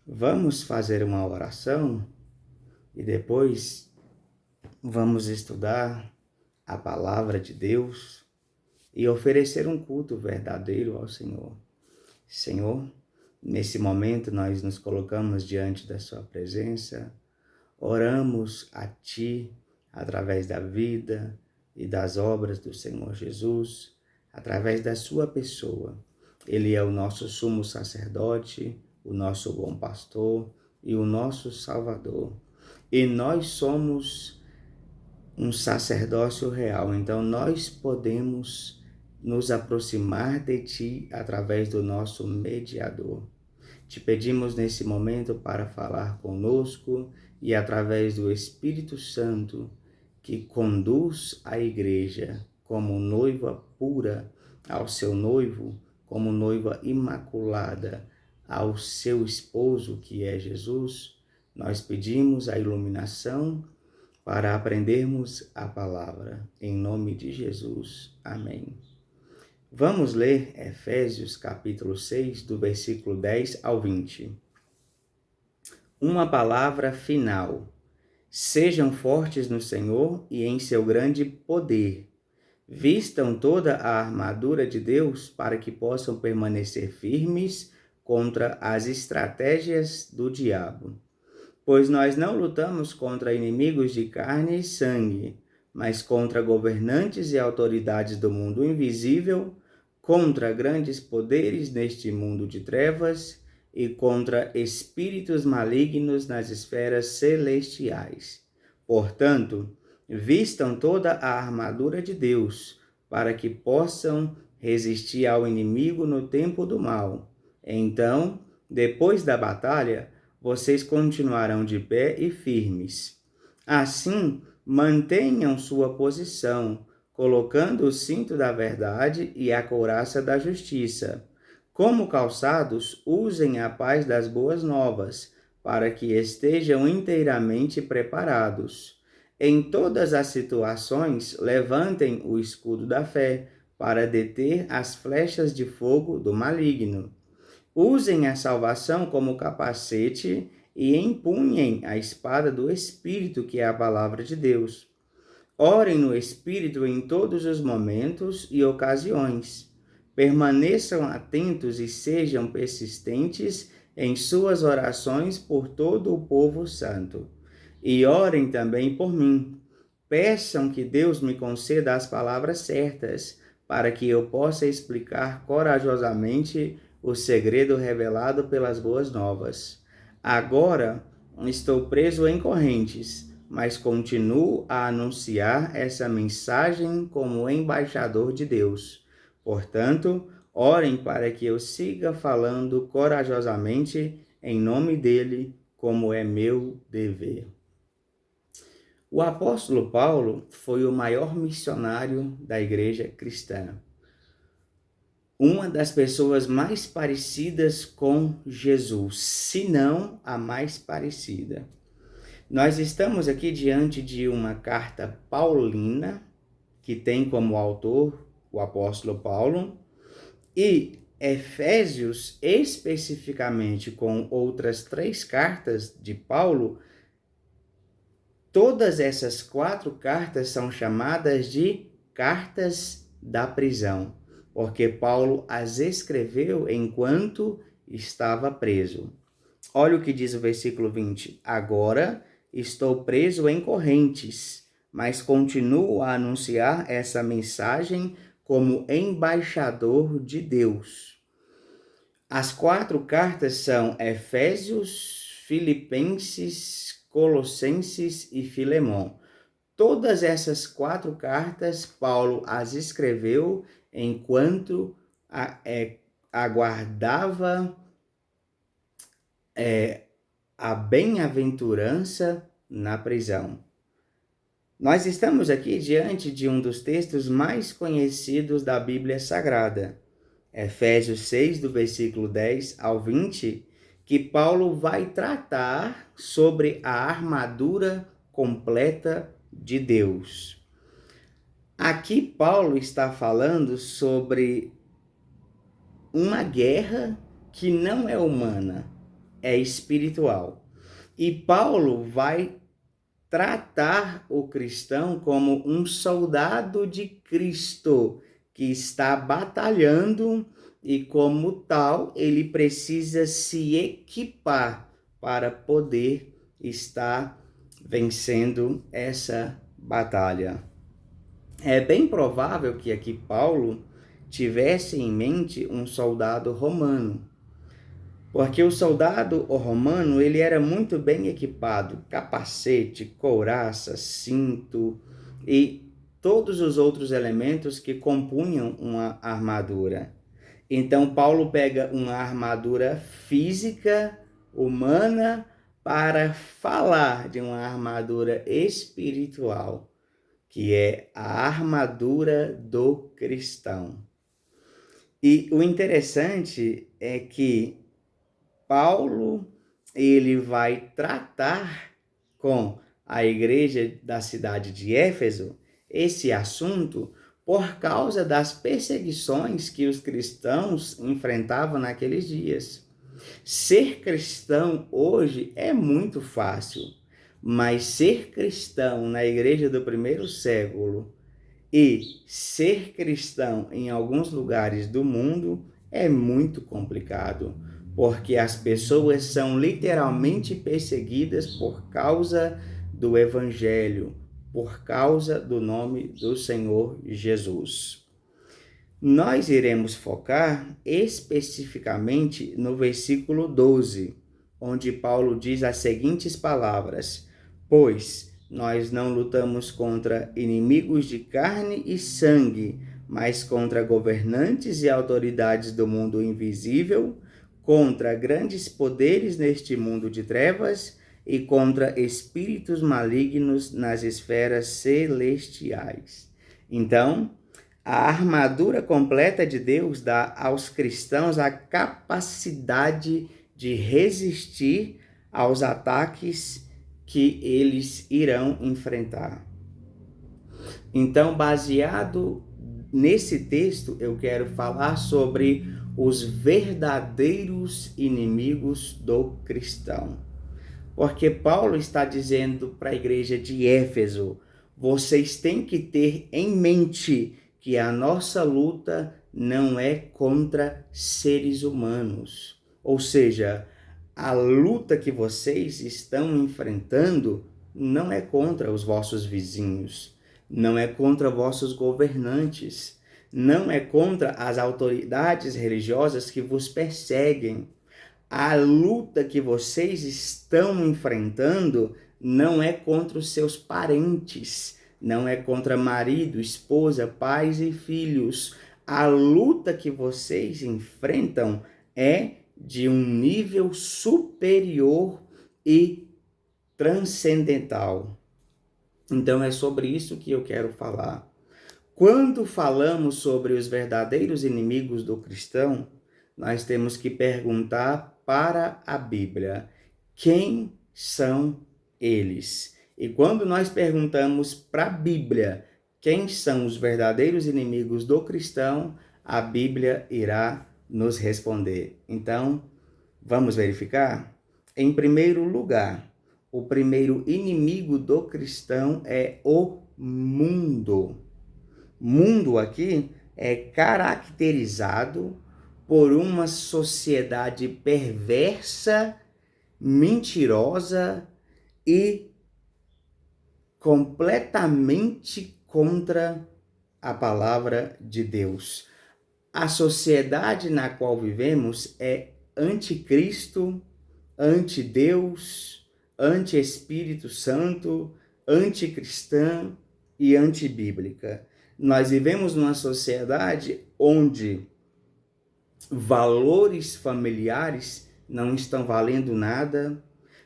Vamos fazer uma oração e depois vamos estudar a palavra de Deus e oferecer um culto verdadeiro ao Senhor. Senhor, nesse momento nós nos colocamos diante da Sua presença, oramos a Ti através da vida e das obras do Senhor Jesus, através da Sua pessoa. Ele é o nosso sumo sacerdote, o nosso bom pastor e o nosso Salvador. E nós somos um sacerdócio real, então nós podemos nos aproximar de Ti através do nosso mediador. Te pedimos nesse momento para falar conosco e através do Espírito Santo que conduz a igreja como noiva pura ao seu noivo, como noiva imaculada ao seu esposo, que é Jesus. Nós pedimos a iluminação para aprendermos a palavra. Em nome de Jesus. Amém. Vamos ler Efésios capítulo 6, do versículo 10 ao 20. Uma palavra final. Sejam fortes no Senhor e em seu grande poder. Vistam toda a armadura de Deus para que possam permanecer firmes contra as estratégias do diabo. Pois nós não lutamos contra inimigos de carne e sangue, mas contra governantes e autoridades do mundo invisível, contra grandes poderes neste mundo de trevas e contra espíritos malignos nas esferas celestiais. Portanto, vistam toda a armadura de Deus, para que possam resistir ao inimigo no tempo do mal. Então, depois da batalha, vocês continuarão de pé e firmes. Assim, mantenham sua posição, colocando o cinto da verdade e a couraça da justiça. Como calçados, usem a paz das boas novas, para que estejam inteiramente preparados. Em todas as situações, levantem o escudo da fé, para deter as flechas de fogo do maligno. Usem a salvação como capacete e empunhem a espada do Espírito, que é a palavra de Deus. Orem no Espírito em todos os momentos e ocasiões. Permaneçam atentos e sejam persistentes em suas orações por todo o povo santo. E orem também por mim. Peçam que Deus me conceda as palavras certas, para que eu possa explicar corajosamente o segredo revelado pelas boas novas. Agora estou preso em correntes, mas continuo a anunciar essa mensagem como embaixador de Deus. Portanto, orem para que eu siga falando corajosamente em nome dele, como é meu dever. O apóstolo Paulo foi o maior missionário da igreja cristã. Uma das pessoas mais parecidas com Jesus, se não a mais parecida. Nós estamos aqui diante de uma carta paulina, que tem como autor o apóstolo Paulo, e Efésios, especificamente com outras 3 cartas de Paulo. Todas essas 4 cartas são chamadas de cartas da prisão, porque Paulo as escreveu enquanto estava preso. Olha o que diz o versículo 20. Agora estou preso em correntes, mas continuo a anunciar essa mensagem como embaixador de Deus. As 4 cartas são Efésios, Filipenses, Colossenses e Filemão. Todas essas 4 cartas, Paulo as escreveu enquanto aguardava a bem-aventurança na prisão. Nós estamos aqui diante de um dos textos mais conhecidos da Bíblia Sagrada, Efésios 6, do versículo 10 ao 20, que Paulo vai tratar sobre a armadura completa de Deus. Aqui Paulo está falando sobre uma guerra que não é humana, é espiritual. E Paulo vai tratar o cristão como um soldado de Cristo que está batalhando e, como tal, ele precisa se equipar para poder estar vencendo essa batalha. É bem provável que aqui Paulo tivesse em mente um soldado romano, porque o soldado romano ele era muito bem equipado, capacete, couraça, cinto e todos os outros elementos que compunham uma armadura. Então Paulo pega uma armadura física, humana, para falar de uma armadura espiritual, que é a armadura do cristão. E o interessante é que Paulo, ele vai tratar com a igreja da cidade de Éfeso esse assunto por causa das perseguições que os cristãos enfrentavam naqueles dias. Ser cristão hoje é muito fácil, mas ser cristão na igreja do primeiro século e ser cristão em alguns lugares do mundo é muito complicado, porque as pessoas são literalmente perseguidas por causa do Evangelho, por causa do nome do Senhor Jesus. Nós iremos focar especificamente no versículo 12, onde Paulo diz as seguintes palavras: pois nós não lutamos contra inimigos de carne e sangue, mas contra governantes e autoridades do mundo invisível, contra grandes poderes neste mundo de trevas e contra espíritos malignos nas esferas celestiais. Então, a armadura completa de Deus dá aos cristãos a capacidade de resistir aos ataques que eles irão enfrentar. Então, baseado nesse texto, eu quero falar sobre os verdadeiros inimigos do cristão. Porque Paulo está dizendo para a igreja de Éfeso: vocês têm que ter em mente que a nossa luta não é contra seres humanos. Ou seja, a luta que vocês estão enfrentando não é contra os vossos vizinhos, não é contra vossos governantes, não é contra as autoridades religiosas que vos perseguem. A luta que vocês estão enfrentando não é contra os seus parentes, não é contra marido, esposa, pais e filhos. A luta que vocês enfrentam é de um nível superior e transcendental. Então é sobre isso que eu quero falar. Quando falamos sobre os verdadeiros inimigos do cristão, nós temos que perguntar para a Bíblia: quem são eles? E quando nós perguntamos para a Bíblia quem são os verdadeiros inimigos do cristão, a Bíblia irá nos responder. Então, vamos verificar? Em primeiro lugar, o primeiro inimigo do cristão é o mundo. Mundo aqui é caracterizado por uma sociedade perversa, mentirosa e completamente contra a palavra de Deus. A sociedade na qual vivemos é anticristo, anti-Deus, anti-Espírito Santo, anticristã e antibíblica. Nós vivemos numa sociedade onde valores familiares não estão valendo nada.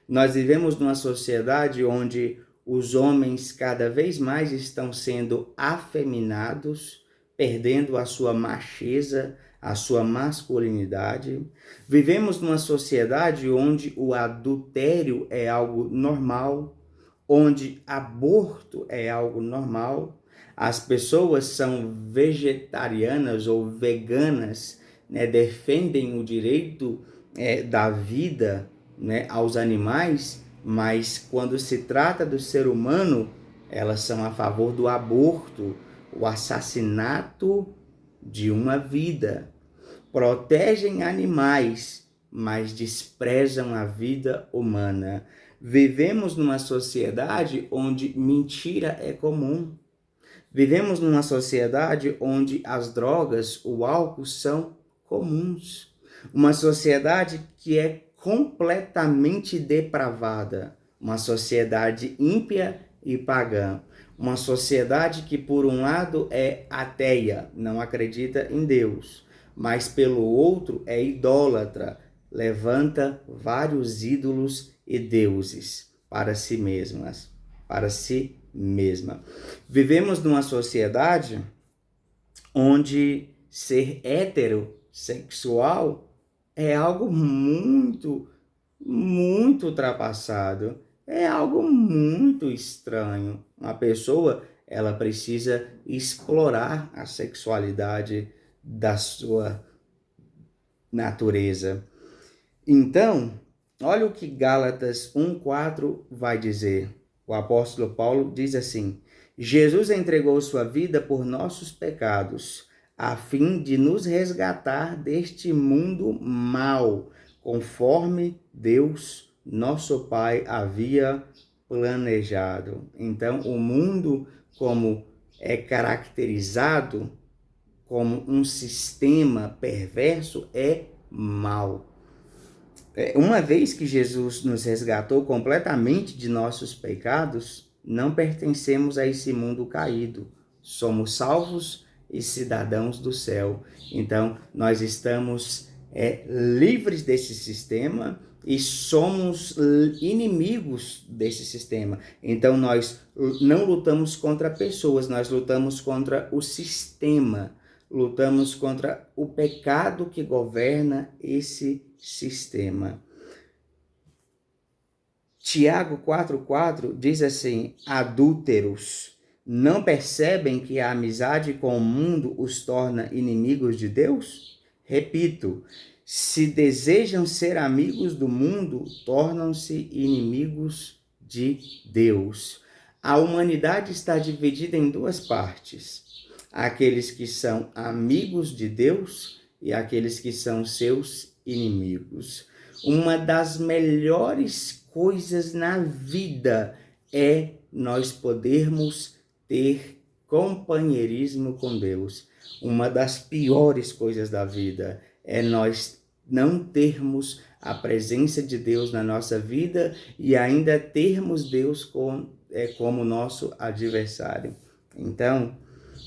Nós vivemos numa sociedade onde os homens cada vez mais estão sendo afeminados, perdendo a sua macheza, a sua masculinidade. Vivemos numa sociedade onde o adultério é algo normal, onde aborto é algo normal. As pessoas são vegetarianas ou veganas, né? Defendem o direito da vida, né, aos animais, mas quando se trata do ser humano, elas são a favor do aborto, o assassinato de uma vida. Protegem animais, mas desprezam a vida humana. Vivemos numa sociedade onde mentira é comum. Vivemos numa sociedade onde as drogas, o álcool são comuns. Uma sociedade que é completamente depravada. Uma sociedade ímpia e pagã. Uma sociedade que, por um lado, é ateia, não acredita em Deus, mas pelo outro é idólatra, levanta vários ídolos e deuses para si mesmas, para si mesma. Vivemos numa sociedade onde ser heterossexual é algo muito ultrapassado, é algo muito estranho. Uma pessoa, ela precisa explorar a sexualidade da sua natureza. Então, olha o que Gálatas 1:4 vai dizer. O apóstolo Paulo diz assim: Jesus entregou sua vida por nossos pecados, a fim de nos resgatar deste mundo mau, conforme Deus, nosso Pai, havia planejado. Então, o mundo, como é caracterizado como um sistema perverso, é mau. Uma vez que Jesus nos resgatou completamente de nossos pecados, não pertencemos a esse mundo caído. Somos salvos e cidadãos do céu. Então, nós estamos livres desse sistema e somos inimigos desse sistema. Então, nós não lutamos contra pessoas, nós lutamos contra o sistema. Lutamos contra o pecado que governa esse sistema. Tiago 4:4 diz assim: adúlteros, não percebem que a amizade com o mundo os torna inimigos de Deus? Repito, se desejam ser amigos do mundo, tornam-se inimigos de Deus. A humanidade está dividida em duas partes: aqueles que são amigos de Deus e aqueles que são seus inimigos. Uma das melhores coisas na vida é nós podermos ter companheirismo com Deus. Uma das piores coisas da vida é nós não termos a presença de Deus na nossa vida e ainda termos Deus como nosso adversário. Então,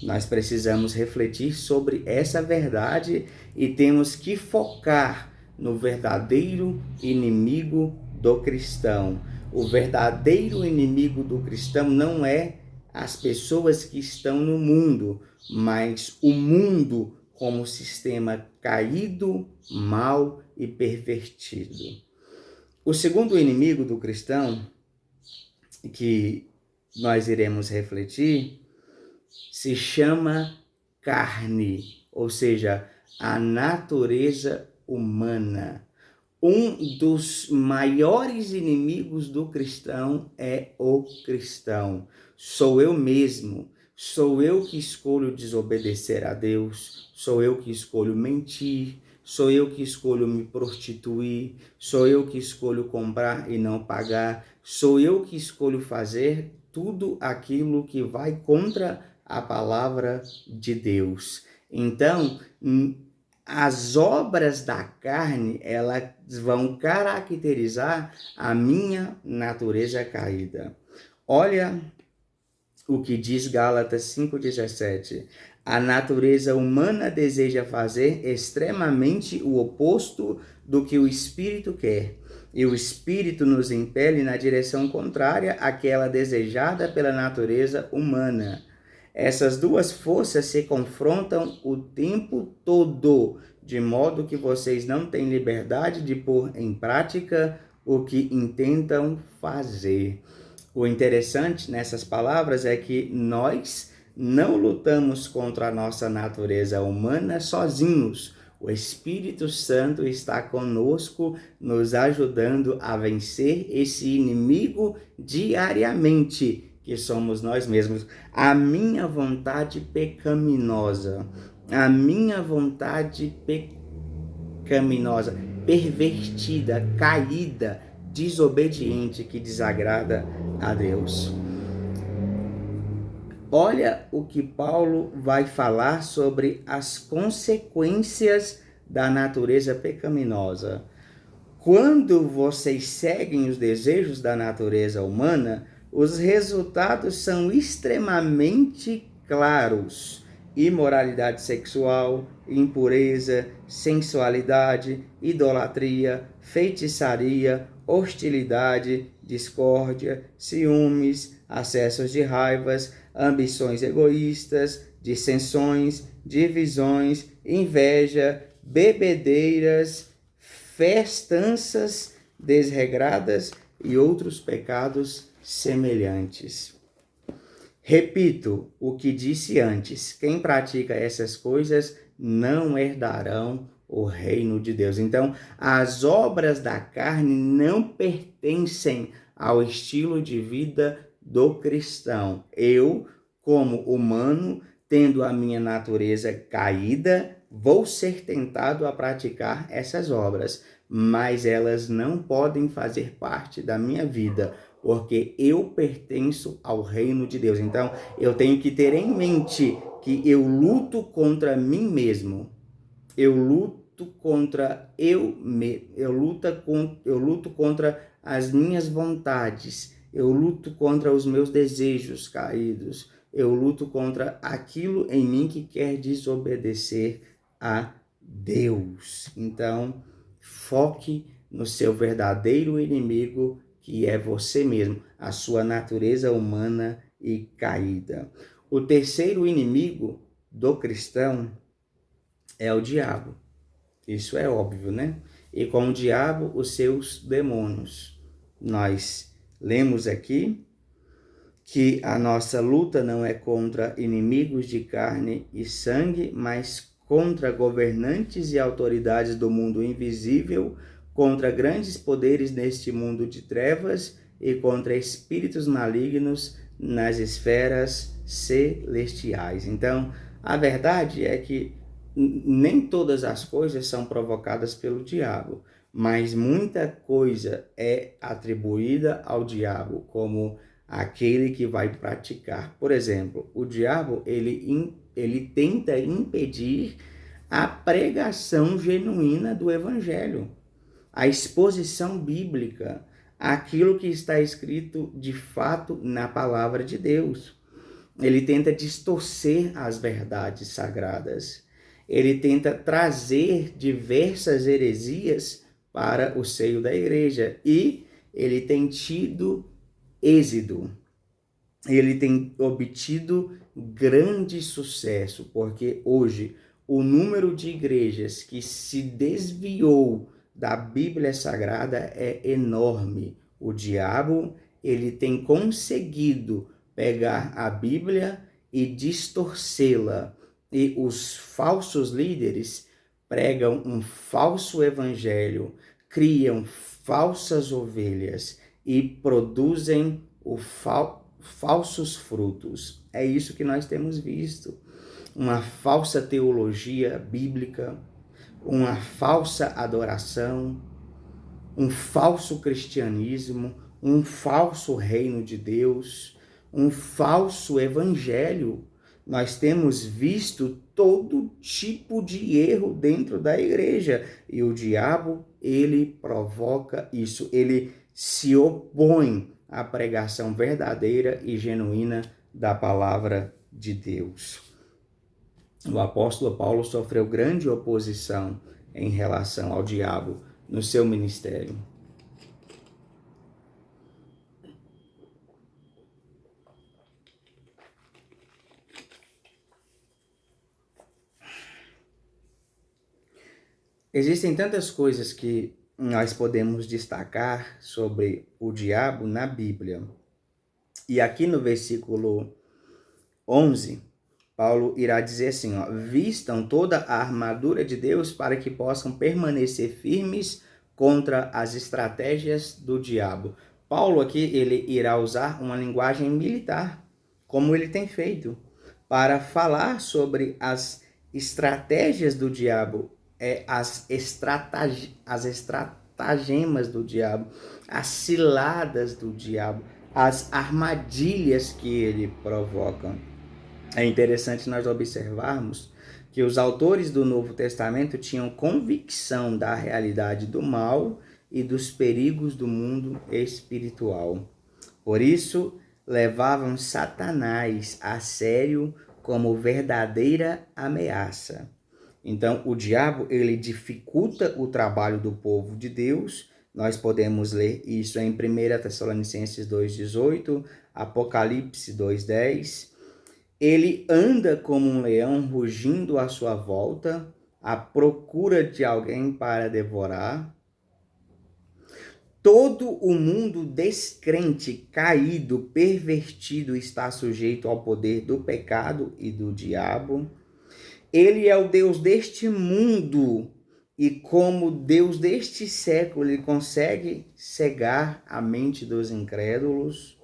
nós precisamos refletir sobre essa verdade e temos que focar no verdadeiro inimigo do cristão. O verdadeiro inimigo do cristão não é as pessoas que estão no mundo, mas o mundo como sistema caído, mau e pervertido. O segundo inimigo do cristão que nós iremos refletir se chama carne, ou seja, a natureza humana. Um dos maiores inimigos do cristão é o cristão. Sou eu mesmo. Sou eu que escolho desobedecer a Deus. Sou eu que escolho mentir. Sou eu que escolho me prostituir. Sou eu que escolho comprar e não pagar. Sou eu que escolho fazer tudo aquilo que vai contra a palavra de Deus. Então, as obras da carne, elas vão caracterizar a minha natureza caída. Olha o que diz Gálatas 5:17. A natureza humana deseja fazer extremamente o oposto do que o Espírito quer, e o Espírito nos impele na direção contrária àquela desejada pela natureza humana. Essas duas forças se confrontam o tempo todo, de modo que vocês não têm liberdade de pôr em prática o que intentam fazer. O interessante nessas palavras é que nós não lutamos contra a nossa natureza humana sozinhos. O Espírito Santo está conosco, nos ajudando a vencer esse inimigo diariamente, que somos nós mesmos. A minha vontade pecaminosa, a minha vontade pecaminosa, pervertida, caída, desobediente, que desagrada a Deus. Olha o que Paulo vai falar sobre as consequências da natureza pecaminosa. Quando vocês seguem os desejos da natureza humana, os resultados são extremamente claros: imoralidade sexual, impureza, sensualidade, idolatria, feitiçaria, hostilidade, discórdia, ciúmes, acessos de raivas, ambições egoístas, dissensões, divisões, inveja, bebedeiras, festanças desregradas e outros pecados semelhantes. Repito o que disse antes: quem pratica essas coisas não herdarão o reino de Deus. Então, as obras da carne não pertencem ao estilo de vida do cristão. Eu, como humano, tendo a minha natureza caída, vou ser tentado a praticar essas obras, mas elas não podem fazer parte da minha vida, porque eu pertenço ao reino de Deus. Então, eu tenho que ter em mente que eu luto contra mim mesmo. Eu luto contra as minhas vontades. Eu luto contra os meus desejos caídos. Eu luto contra aquilo em mim que quer desobedecer a Deus. Então, foque no seu verdadeiro inimigo, que é você mesmo, a sua natureza humana e caída. O terceiro inimigo do cristão é o diabo. Isso é óbvio, né? E com o diabo, os seus demônios. Nós lemos aqui que a nossa luta não é contra inimigos de carne e sangue, mas contra governantes e autoridades do mundo invisível, contra grandes poderes neste mundo de trevas e contra espíritos malignos nas esferas celestiais. Então, a verdade é que nem todas as coisas são provocadas pelo diabo, mas muita coisa é atribuída ao diabo como aquele que vai praticar. Por exemplo, o diabo ele tenta impedir a pregação genuína do evangelho, a exposição bíblica, aquilo que está escrito de fato na palavra de Deus. Ele tenta distorcer as verdades sagradas. Ele tenta trazer diversas heresias para o seio da igreja e ele tem tido êxito. Ele tem obtido grande sucesso, porque hoje o número de igrejas que se desviou da Bíblia Sagrada é enorme. O diabo, ele tem conseguido pegar a Bíblia e distorcê-la. E os falsos líderes pregam um falso evangelho, criam falsas ovelhas e produzem falsos frutos. É isso que nós temos visto. Uma falsa teologia bíblica, uma falsa adoração, um falso cristianismo, um falso reino de Deus, um falso evangelho. Nós temos visto todo tipo de erro dentro da igreja e o diabo, ele provoca isso, ele se opõe à pregação verdadeira e genuína da palavra de Deus. O apóstolo Paulo sofreu grande oposição em relação ao diabo no seu ministério. Existem tantas coisas que nós podemos destacar sobre o diabo na Bíblia. E aqui no versículo 11, Paulo irá dizer assim, ó, vistam toda a armadura de Deus para que possam permanecer firmes contra as estratégias do diabo. Paulo aqui, ele irá usar uma linguagem militar, como ele tem feito, para falar sobre as estratégias do diabo, as estratagemas do diabo, as ciladas do diabo, as armadilhas que ele provoca. É interessante nós observarmos que os autores do Novo Testamento tinham convicção da realidade do mal e dos perigos do mundo espiritual. Por isso, levavam Satanás a sério como verdadeira ameaça. Então, o diabo, ele dificulta o trabalho do povo de Deus. Nós podemos ler isso em 1 Tessalonicenses 2,18, Apocalipse 2,10. Ele anda como um leão rugindo à sua volta, à procura de alguém para devorar. Todo o mundo descrente, caído, pervertido está sujeito ao poder do pecado e do diabo. Ele é o Deus deste mundo e, como Deus deste século, ele consegue cegar a mente dos incrédulos.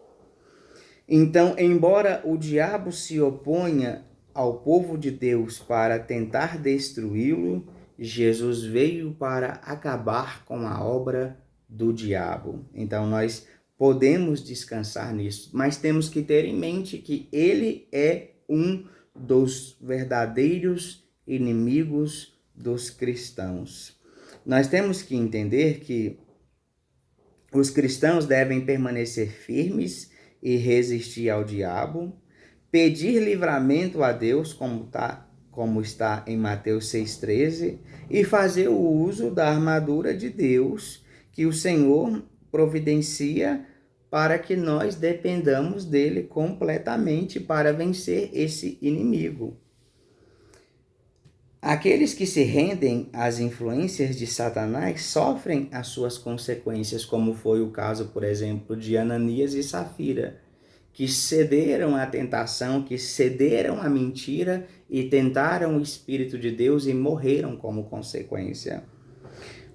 Então, embora o diabo se oponha ao povo de Deus para tentar destruí-lo, Jesus veio para acabar com a obra do diabo. Então, nós podemos descansar nisso, mas temos que ter em mente que ele é um dos verdadeiros inimigos dos cristãos. Nós temos que entender que os cristãos devem permanecer firmes e resistir ao diabo, pedir livramento a Deus, como está em Mateus 6,13, e fazer o uso da armadura de Deus que o Senhor providencia para que nós dependamos dele completamente para vencer esse inimigo. Aqueles que se rendem às influências de Satanás sofrem as suas consequências, como foi o caso, por exemplo, de Ananias e Safira, que cederam à tentação, que cederam à mentira e tentaram o Espírito de Deus e morreram como consequência.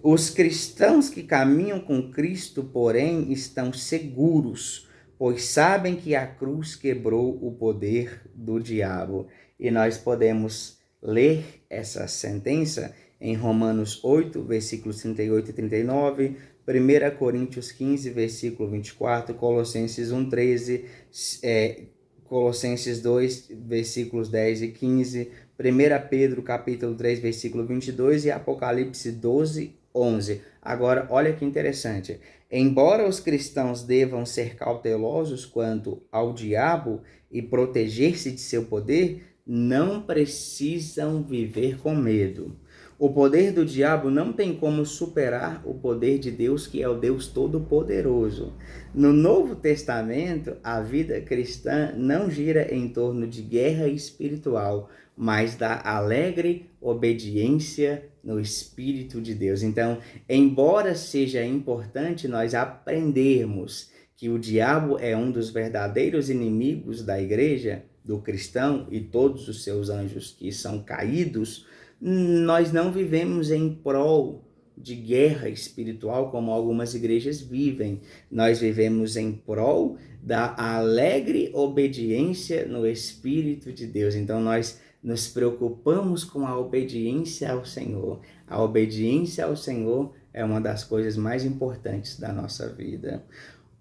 Os cristãos que caminham com Cristo, porém, estão seguros, pois sabem que a cruz quebrou o poder do diabo. E nós podemos ler essa sentença em Romanos 8, versículos 38 e 39, 1 Coríntios 15, versículo 24, Colossenses 1, 13, Colossenses 2, versículos 10 e 15, 1 Pedro, capítulo 3, versículo 22 e Apocalipse 12, 11. Agora, olha que interessante. Embora os cristãos devam ser cautelosos quanto ao diabo e proteger-se de seu poder, não precisam viver com medo. O poder do diabo não tem como superar o poder de Deus, que é o Deus Todo-Poderoso. No Novo Testamento, a vida cristã não gira em torno de guerra espiritual, mas da alegre obediência no Espírito de Deus. Então, embora seja importante nós aprendermos que o diabo é um dos verdadeiros inimigos da igreja, do cristão e todos os seus anjos que são caídos, nós não vivemos em prol de guerra espiritual como algumas igrejas vivem. Nós vivemos em prol da alegre obediência no Espírito de Deus. Então nós nos preocupamos com a obediência ao Senhor. A obediência ao Senhor é uma das coisas mais importantes da nossa vida.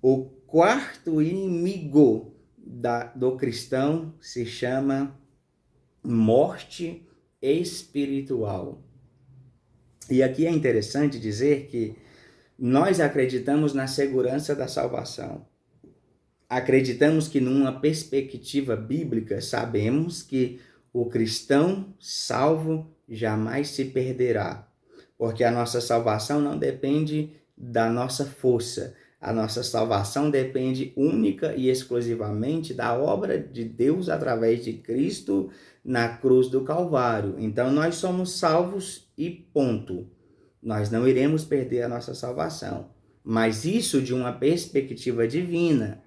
O quarto inimigo do cristão se chama morte espiritual. E aqui é interessante dizer que nós acreditamos na segurança da salvação. Acreditamos que numa perspectiva bíblica, sabemos que o cristão salvo jamais se perderá, porque a nossa salvação não depende da nossa força. A nossa salvação depende única e exclusivamente da obra de Deus através de Cristo na cruz do Calvário. Então nós somos salvos e ponto. Nós não iremos perder a nossa salvação. Mas isso de uma perspectiva divina.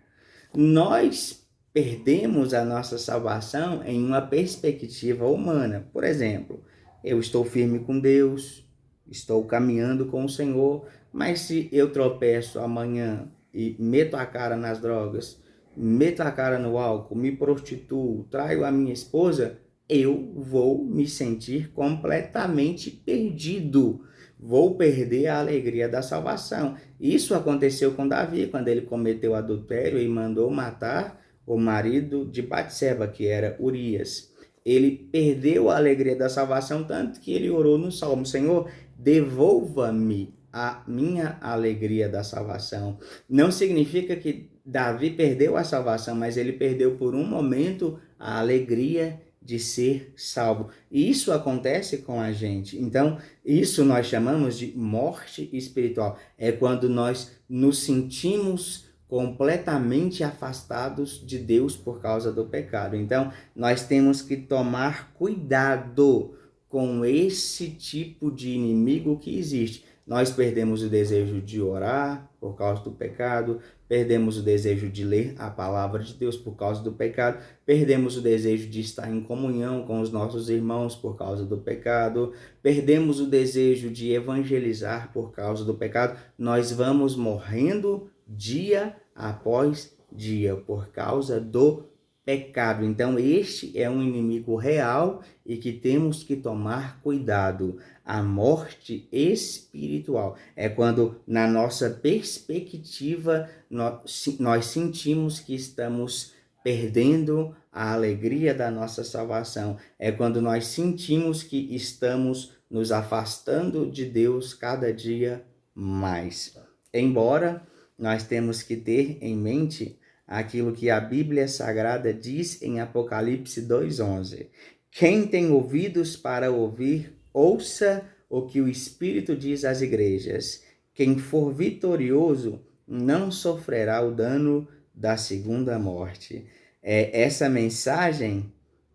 Nós perdemos a nossa salvação em uma perspectiva humana. Por exemplo, eu estou firme com Deus, estou caminhando com o Senhor, mas se eu tropeço amanhã e meto a cara nas drogas, meto a cara no álcool, me prostituo, traio a minha esposa, eu vou me sentir completamente perdido. Vou perder a alegria da salvação. Isso aconteceu com Davi, quando ele cometeu adultério e mandou matar o marido de Batseba, que era Urias. Ele perdeu a alegria da salvação, tanto que ele orou no Salmo: Senhor, devolva-me a minha alegria da salvação. Não significa que Davi perdeu a salvação, mas ele perdeu por um momento a alegria de ser salvo. E isso acontece com a gente. Então, isso nós chamamos de morte espiritual. É quando nós nos sentimos completamente afastados de Deus por causa do pecado. Então, nós temos que tomar cuidado com esse tipo de inimigo que existe. Nós perdemos o desejo de orar por causa do pecado, perdemos o desejo de ler a palavra de Deus por causa do pecado, perdemos o desejo de estar em comunhão com os nossos irmãos por causa do pecado, perdemos o desejo de evangelizar por causa do pecado. Nós vamos morrendo dia após dia por causa do pecado. Então, este é um inimigo real e que temos que tomar cuidado. A morte espiritual é quando, na nossa perspectiva, nós sentimos que estamos perdendo a alegria da nossa salvação. É quando nós sentimos que estamos nos afastando de Deus cada dia mais. Embora nós temos que ter em mente aquilo que a Bíblia Sagrada diz em Apocalipse 2:11. Quem tem ouvidos para ouvir, ouça o que o Espírito diz às igrejas. Quem for vitorioso não sofrerá o dano da segunda morte. Essa mensagem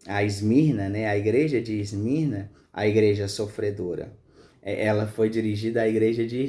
a Esmirna, a igreja de Esmirna, a igreja sofredora, ela foi dirigida à igreja de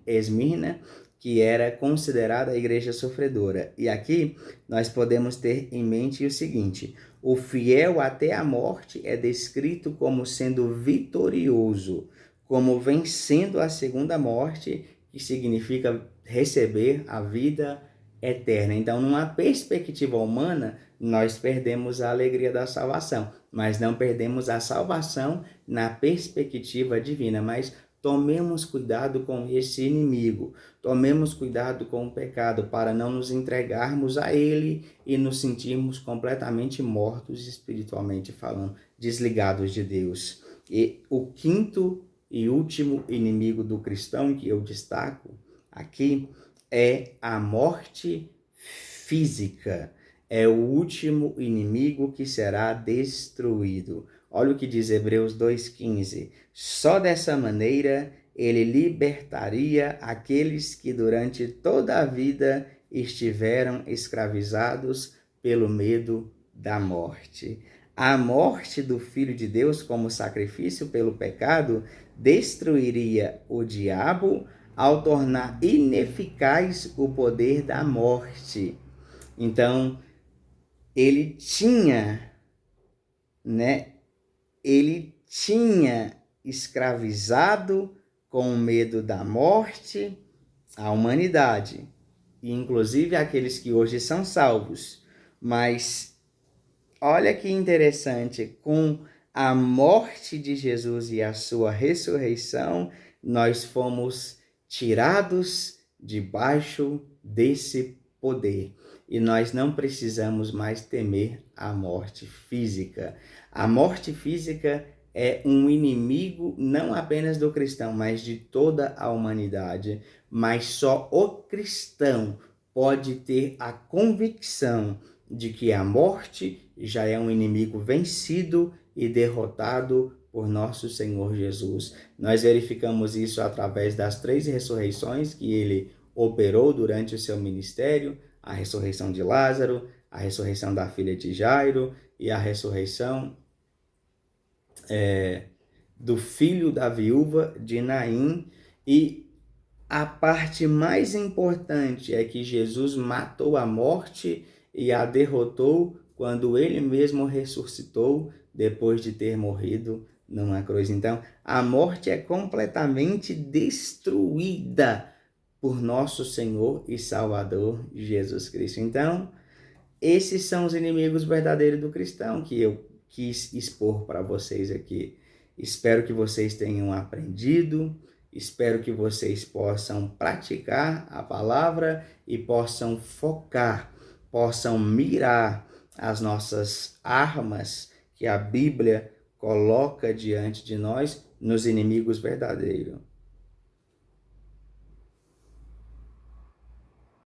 Esmirna, que era considerada a igreja sofredora. E aqui nós podemos ter em mente o seguinte: o fiel até a morte é descrito como sendo vitorioso, como vencendo a segunda morte, que significa receber a vida eterna. Então, numa perspectiva humana, nós perdemos a alegria da salvação, mas não perdemos a salvação na perspectiva divina. Mas tomemos cuidado com esse inimigo, tomemos cuidado com o pecado para não nos entregarmos a ele e nos sentirmos completamente mortos espiritualmente falando, desligados de Deus. E o quinto e último inimigo do cristão que eu destaco aqui é a morte física. É o último inimigo que será destruído. Olha o que diz Hebreus 2:15. Só dessa maneira ele libertaria aqueles que durante toda a vida estiveram escravizados pelo medo da morte. A morte do Filho de Deus como sacrifício pelo pecado destruiria o diabo ao tornar ineficaz o poder da morte. Então, ele tinha escravizado com medo da morte a humanidade, inclusive aqueles que hoje são salvos. Mas olha que interessante, com a morte de Jesus e a sua ressurreição, nós fomos tirados debaixo desse poder. E nós não precisamos mais temer a morte física. A morte física é um inimigo não apenas do cristão, mas de toda a humanidade. Mas só o cristão pode ter a convicção de que a morte já é um inimigo vencido e derrotado por nosso Senhor Jesus. Nós verificamos isso através das 3 ressurreições que ele operou durante o seu ministério: a ressurreição de Lázaro, a ressurreição da filha de Jairo e a ressurreição do filho da viúva de Naim. E a parte mais importante é que Jesus matou a morte e a derrotou quando ele mesmo ressuscitou depois de ter morrido numa cruz. Então, a morte é completamente destruída por nosso Senhor e Salvador Jesus Cristo. Então, esses são os inimigos verdadeiros do cristão que eu quis expor para vocês aqui. Espero que vocês tenham aprendido, espero que vocês possam praticar a palavra e possam focar, possam mirar as nossas armas que a Bíblia coloca diante de nós nos inimigos verdadeiros.